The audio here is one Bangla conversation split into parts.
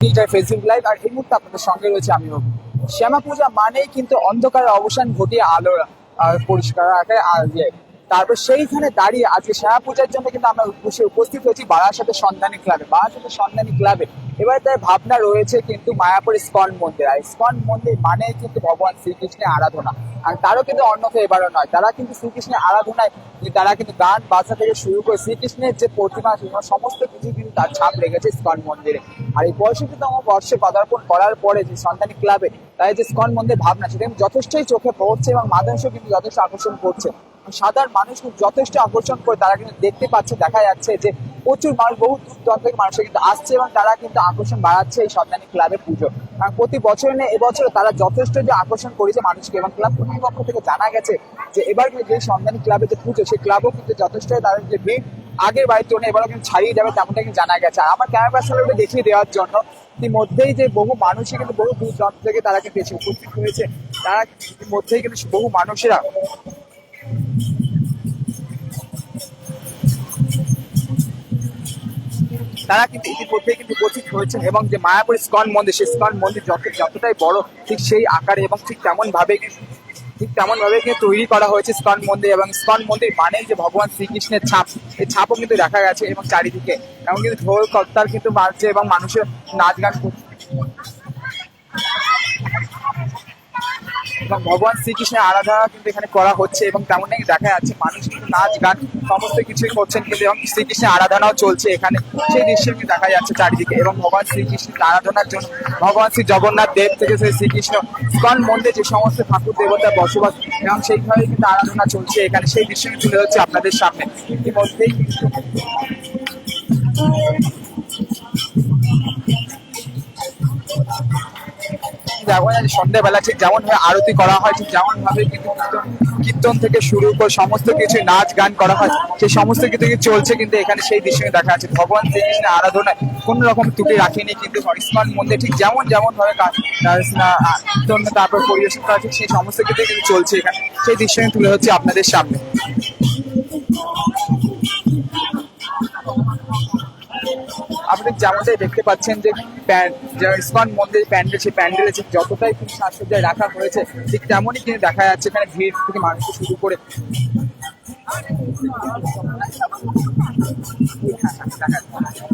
ডিজিটাল ফেসবুক লাইভ আর এই মুহূর্তে আপনাদের সঙ্গে রয়েছে আমি রবি। শ্যামা পূজা মানেই কিন্তু অন্ধকারের অবসান ঘটিয়ে আলো পরিষ্কার রাখে আর তারপর সেইখানে দাঁড়িয়ে আজকে শ্যামা পূজার জন্য কিন্তু আমরা উপস্থিত হয়েছি বারাসাতের সন্ধানী ক্লাবে। বারাসাতের সন্ধানী ক্লাবে এবার তার ভাবনা রয়েছে কিন্তু মায়াপুর ইস্কন মন্দির। আর ইস্কন মন্দির মানে কিন্তু ভগবান শ্রীকৃষ্ণের আরাধনা। আর তারও কিন্তু অন্যথা এবারও নয়, তারা কিন্তু শ্রীকৃষ্ণের আরাধনায় তারা কিন্তু গান বাজনা থেকে শুরু করে শ্রীকৃষ্ণের যে প্রতিমা সমস্ত কিছু কিন্তু তার ছাপ রেখেছে ইস্কন মন্দিরে। আর এই 65তম বর্ষে পদার্পণ করার পরে যে সন্তানী ক্লাবে তাই যে ইস্কন মন্দির ভাবনা সেটা কিন্তু যথেষ্টই চোখে পড়ছে এবং মানুষও কিন্তু যথেষ্ট আকর্ষণ করছে। সাধারণ মানুষ কিন্তু যথেষ্ট আকর্ষণ করে তারা কিন্তু দেখতে পাচ্ছে, দেখা যাচ্ছে যে প্রচুর মানুষ বহু দূর দূরান্ত থেকে মানুষ কিন্তু আসছে এবং তারা কিন্তু আকর্ষণ বাড়াচ্ছে এই সন্তানী ক্লাবের পুজো। কারণ প্রতি বছর নেই এবছর তারা যথেষ্ট যে আকর্ষণ করেছে মানুষকে এবং ক্লাব কর্তৃপক্ষ থেকে জানা গেছে যে এবার কিন্তু যে সন্তানী ক্লাবের যে পুজো সেই ক্লাবও কিন্তু যথেষ্ট তাদের যে ভিড় আগের বাড়ির তুলনায় এবারও কিন্তু ছাড়িয়ে যাবে তেমনটা কিন্তু জানা গেছে। আর আমার ক্যামেরা পার্সোনালিটি দেখিয়ে দেওয়ার জন্য ইতিমধ্যেই যে বহু মানুষই কিন্তু বহু দূর দূরান্ত থেকে তারা কিন্তু এসে উপস্থিত হয়েছে। তারা ইতিমধ্যেই কিন্তু বহু মানুষেরা তারা কিন্তু ইতিমধ্যেই কিন্তু উপস্থিত হয়েছেন এবং যে মায়াপুর ইস্কন মন্দির সেই ইস্কন মন্দির যতটাই বড় ঠিক সেই আকারে এবং ঠিক তেমন ভাবে কিন্তু তৈরি করা হয়েছে ইস্কন মন্দির। এবং ইস্কন মন্দির মানেই যে ভগবান শ্রীকৃষ্ণের ছাপ, এই ছাপও কিন্তু দেখা গেছে এবং চারিদিকে এবং কিন্তু ঢোল কর্তার কিন্তু বাজছে এবং মানুষের নাচ গান করছে এবং ভগবান শ্রীকৃষ্ণের আরাধনা কিন্তু এখানে করা হচ্ছে এবং তেমনটাই দেখা যাচ্ছে মানুষ কিন্তু নাচ গান সমস্ত কিছুই করছেন কিন্তু এবং শ্রীকৃষ্ণের আরাধনাও চলছে এখানে, সেই দৃশ্য কিন্তু দেখা যাচ্ছে চারিদিকে। এবং ভগবান শ্রীকৃষ্ণের আরাধনার জন্য ভগবান শ্রী জগন্নাথ দেব থেকে সেই শ্রীকৃষ্ণ ইস্কন মন্দিরে যে সমস্ত ঠাকুর দেবতার বসবাস এবং সেইভাবে কিন্তু আরাধনা চলছে এখানে, সেই দৃশ্য তুলে হচ্ছে আপনাদের সামনে ইতিমধ্যেই। যেমন সন্ধ্যাবেলা ঠিক যেমন ভাবে আরতি করা হয় ঠিক যেমন ভাবে কিন্তু কীর্তন থেকে শুরু করে সমস্ত কিছু নাচ গান করা হয় সেই সমস্ত কিছু চলছে কিন্তু এখানে, সেই দৃশ্য দেখা যাচ্ছে। ভগবান শ্রীকৃষ্ণের আরাধনায় কোন রকম ত্রুটি রাখেনি কিন্তু ইস্কন মন্দির ঠিক যেমন ভাবে কীর্তন তারপর পরিবেশন করা ঠিক সেই সমস্ত কিছু কিন্তু চলছে এখানে, সেই দৃশ্য তুলে হচ্ছে আপনাদের সামনে। আপনি যেমনটাই দেখতে পাচ্ছেন যে ইস্কন মন্দির প্যান্ডেল সেই প্যান্ডেলে যতটাই কিন্তু সাজসজ্জায় রাখা হয়েছে ঠিক তেমনই কিন্তু দেখা যাচ্ছে এখানে ভিড় থেকে মানুষকে শুরু করে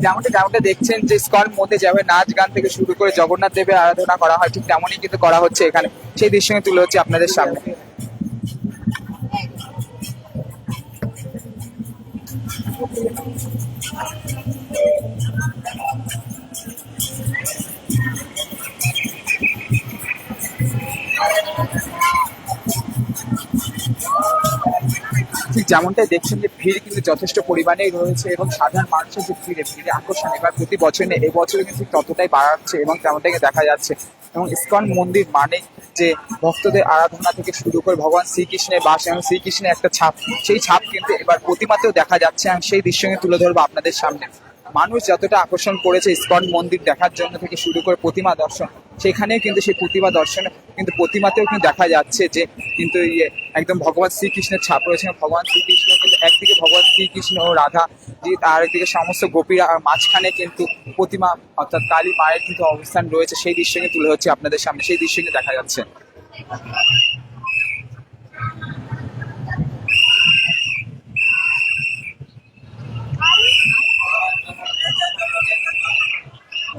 যেমনটা দেখছেন যে ইস্কন মধ্যে যেভাবে নাচ গান থেকে শুরু করে জগন্নাথ দেবের আরাধনা করা হয় ঠিক তেমনই কিন্তু করা হচ্ছে এখানে, সেই দৃশ্য তুলে হচ্ছে আপনাদের সামনে। ঠিক যেমনটাই দেখছেন যে ভিড় কিন্তু যথেষ্ট পরিমাণেই রয়েছে এবং সাধারণ মানুষের যে ভিড়ে আকর্ষণ এবার প্রতি বছর নেই এবছরে কিন্তু ততটাই বাড়াচ্ছে এবং তেমনটাই দেখা যাচ্ছে। এবং ইস্কন মন্দির মানে যে ভক্তদের আরাধনা থেকে শুরু করে ভগবান শ্রীকৃষ্ণের বাস এবং শ্রীকৃষ্ণের একটা ছাপ, সেই ছাপ কিন্তু এবার প্রতিমাতেও দেখা যাচ্ছে এবং সেই দৃশ্য তুলে ধরবো আপনাদের সামনে। মানুষ যতটা আকর্ষণ করেছে ইস্কন মন্দির দেখার জন্য থেকে শুরু করে প্রতিমা দর্শন, সেখানেও কিন্তু সেই প্রতিমা দর্শনে কিন্তু প্রতিমাতেও কিন্তু দেখা যাচ্ছে যে কিন্তু একদম ভগবান শ্রীকৃষ্ণের ছাপ রয়েছে। ভগবান শ্রীকৃষ্ণ কিন্তু একদিকে ভগবান শ্রীকৃষ্ণ ও রাধা জি আর একদিকে সমস্ত গোপীরা আর মাঝখানে কিন্তু প্রতিমা অর্থাৎ কালী মায়ের কিন্তু অবস্থান রয়েছে, সেই দৃশ্য কিন্তু তুলে হচ্ছে আপনাদের সামনে, সেই দৃশ্য কিন্তু দেখা যাচ্ছে।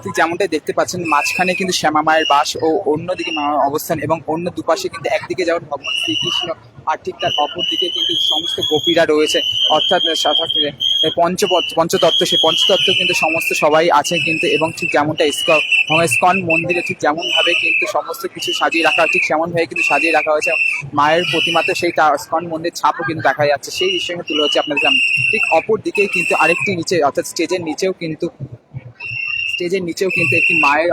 ঠিক যেমনটাই দেখতে পাচ্ছেন মাঝখানে কিন্তু শ্যামা মায়ের বাস ও অন্যদিকে মায়ের অবস্থান এবং অন্য দুপাশে কিন্তু একদিকে যেমন ভগবান শ্রীকৃষ্ণ আর ঠিক তার অপর দিকে কিন্তু সমস্ত গোপীরা রয়েছে অর্থাৎ পঞ্চতত্ত্ব, সেই পঞ্চতত্ত্ব কিন্তু সমস্ত সবাই আছে কিন্তু। এবং ঠিক যেমনটা ইস্কন মন্দিরে ঠিক যেমন ভাবে কিন্তু সমস্ত কিছু সাজিয়ে রাখা ঠিক সেমন ভাবে কিন্তু সাজিয়ে রাখা হয়েছে মায়ের প্রতিমাতে, সেই ইস্কন মন্দির ছাপও কিন্তু দেখা যাচ্ছে, সেই দৃশ্যকে তুলে হচ্ছে আপনাদের সামনে। ঠিক অপর দিকেই কিন্তু আরেকটি নিচে অর্থাৎ স্টেজের নিচেও কিন্তু একটি মায়ের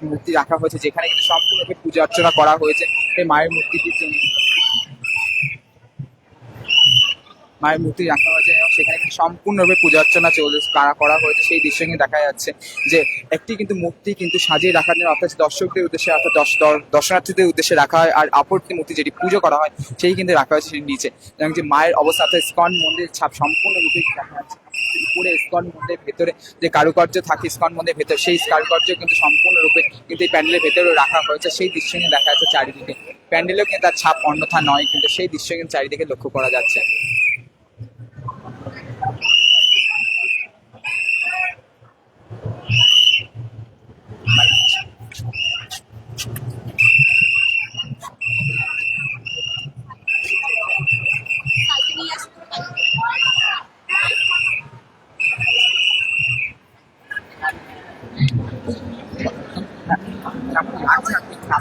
মূর্তি রাখা হয়েছে যেখানে কিন্তু সম্পূর্ণভাবে পূজা অর্চনা করা হয়েছে এই মায়ের মূর্তিটির জন্য। মায়ের মূর্তি রাখা হয়েছে এবং সেখানে কিন্তু সম্পূর্ণভাবে পূজা অর্চনা করা হয়েছে, সেই দৃশ্য কিন্তু দেখা যাচ্ছে যে একটি কিন্তু মূর্তি কিন্তু সাজিয়ে রাখার জন্য অর্থাৎ দর্শকদের উদ্দেশ্যে অর্থাৎ দর্শনার্থীদের উদ্দেশ্যে রাখা হয় আর অপরটি মূর্তি যেটি পুজো করা হয় সেই কিন্তু রাখা হয়েছে সেই নিচে, এবং যে মায়ের অবস্থা অর্থাৎ ইস্কন মন্দির ছাপ সম্পূর্ণরূপে দেখা যাচ্ছে। উপরে ইসকন মন্দিরের ভেতরে যে কারুকার্য থাকে ইসকন মন্দিরের ভেতরে, সেই কারুকার্য কিন্তু সম্পূর্ণরূপে কিন্তু এই প্যান্ডেলের ভেতরে রাখা হয়েছে। সেই দৃশ্য কিন্তু দেখা যাচ্ছে চারিদিকে, প্যান্ডেলেও কিন্তু তার ছাপ অন্যথা নয়, কিন্তু সেই দৃশ্য কিন্তু চারিদিকে লক্ষ্য করা যাচ্ছে।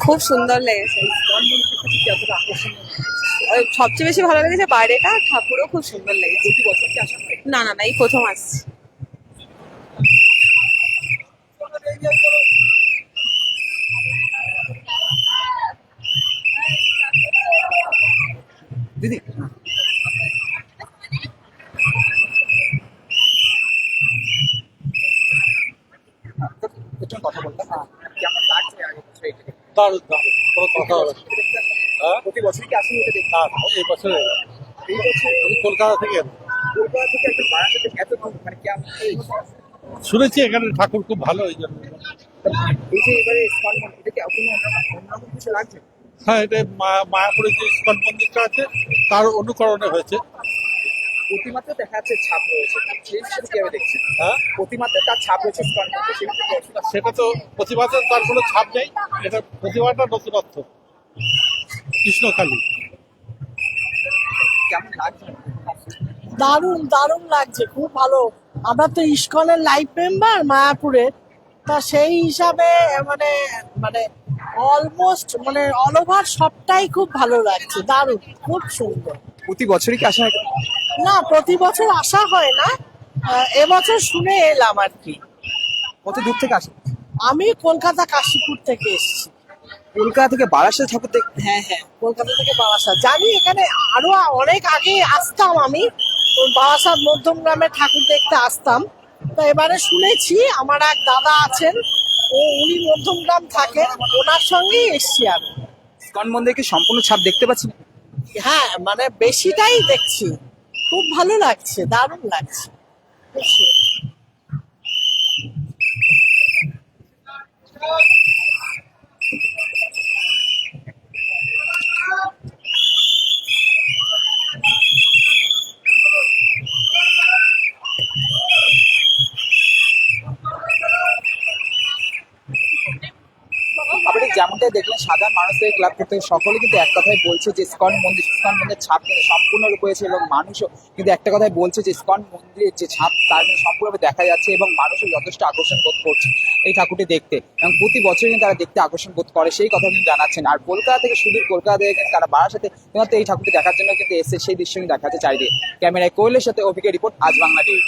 খুব সুন্দর লেগেছে। সবচেয়ে বেশি ভালো লেগেছে বাইরেটা, ঠাকুরও খুব সুন্দর লেগেছে। না না না, এই প্রথম আসছি। দিদি কথা বলতাম, কেমন লাগছে আগে বছর এটাকে? দারুণ দারুণ, কোনো কথা হবে না। হ্যাঁ, প্রতি বছরই কি আসেন এটা দেখতে? এই বছরে এই বছর আমি কলকাতা থেকে এলাম। কলকাতা থেকে একটা বারাসাতে এত মানে কেমন শুনেছি এখানে ঠাকুর খুব ভালো, এই জন্য। এই যে এবারে ইসকন মন্দির এটা কি কোনো অন্যরকম কিছু লাগছে? হ্যাঁ, এটা মায়াপুরে যে ইস্কন মন্দিরটা আছে তার অনুকরণে হয়েছে। প্রতিমাতে দেখা যাচ্ছে ছাপ রয়েছে, সেই হিসেবে কিভাবে দেখছেন? হ্যাঁ, প্রতিমাতে তার ছাপ রয়েছে ইসকন মন্দির, সেই হিসেবে সেটা তো প্রতিমাতে তার কোনো ছাপ নেই, এটা প্রতিমাটা নতুনত্ব কৃষ্ণকালী। কেমন লাগছে? দারুণ দারুণ লাগছে, খুব ভালো। আমরা তো ইসকনের লাইভ মেম্বার মায়াপুরের, তা সেই হিসাবে মানে মানে অলমোস্ট মানে অল ওভার সবটাই খুব ভালো লাগছে, দারুণ, খুব সুন্দর। প্রতি বছরই কি আসেন? না, প্রতি বছর আসা হয় না, এবছর শুনে এলাম আর কি। কত দূর থেকে আসেন? আমি কলকাতা কাশীপুর থেকে এসেছি। কলকাতা থেকে বারাসাত ঠাকুর দেখতে? হ্যাঁ হ্যাঁ, কলকাতা থেকে বারাসাত। জানি এখানে আরো অনেক আগে আসতাম আমি, তো বারাসাত মধ্যমগ্রামে ঠাকুর দেখতে আসতাম। তো এবারে শুনেছি, আমার এক দাদা আছেন, উনি মধ্যমগ্রাম থাকেন, ওনার সঙ্গেই এসছি আমি। ইসকন মন্দিরে কি সম্পূর্ণ ছাপ দেখতে পাচ্ছেন? হ্যাঁ, মানে বেশিটাই দেখছি, খুব ভালো লাগছে, দারুণ লাগছে। খুব সুন্দর। আপনি যেমনটা দেখলেন, সাধারণ মানুষদের ক্লাব থেকে সকলে কিন্তু এক কথাই বলছে যে ইসকন মন্দির ছাপ কিন্তু সম্পূর্ণরূপে হয়েছে, এবং মানুষও কিন্তু একটা কথাই বলছে যে ইসকন মন্দিরের যে ছাপ তার কিন্তু সম্পূর্ণভাবে দেখা যাচ্ছে, এবং মানুষও যথেষ্ট আকর্ষণ বোধ করছে এই ঠাকুরটি দেখতে, এবং প্রতি বছর কিন্তু তারা দেখতে আকর্ষণ বোধ করে, সেই কথা কিন্তু জানাচ্ছেন। আর কলকাতা থেকে, সুদূর কলকাতা থেকে কিন্তু তারা বারাসাতে কিন্তু এই ঠাকুরটি দেখার জন্য কিন্তু এসে সেই দৃশ্য কিন্তু দেখা যাচ্ছে চারিদিকে। ক্যামেরায় কোয়েলের সাথে অভিজ্ঞ রিপোর্ট, আজ বাংলা টিভি।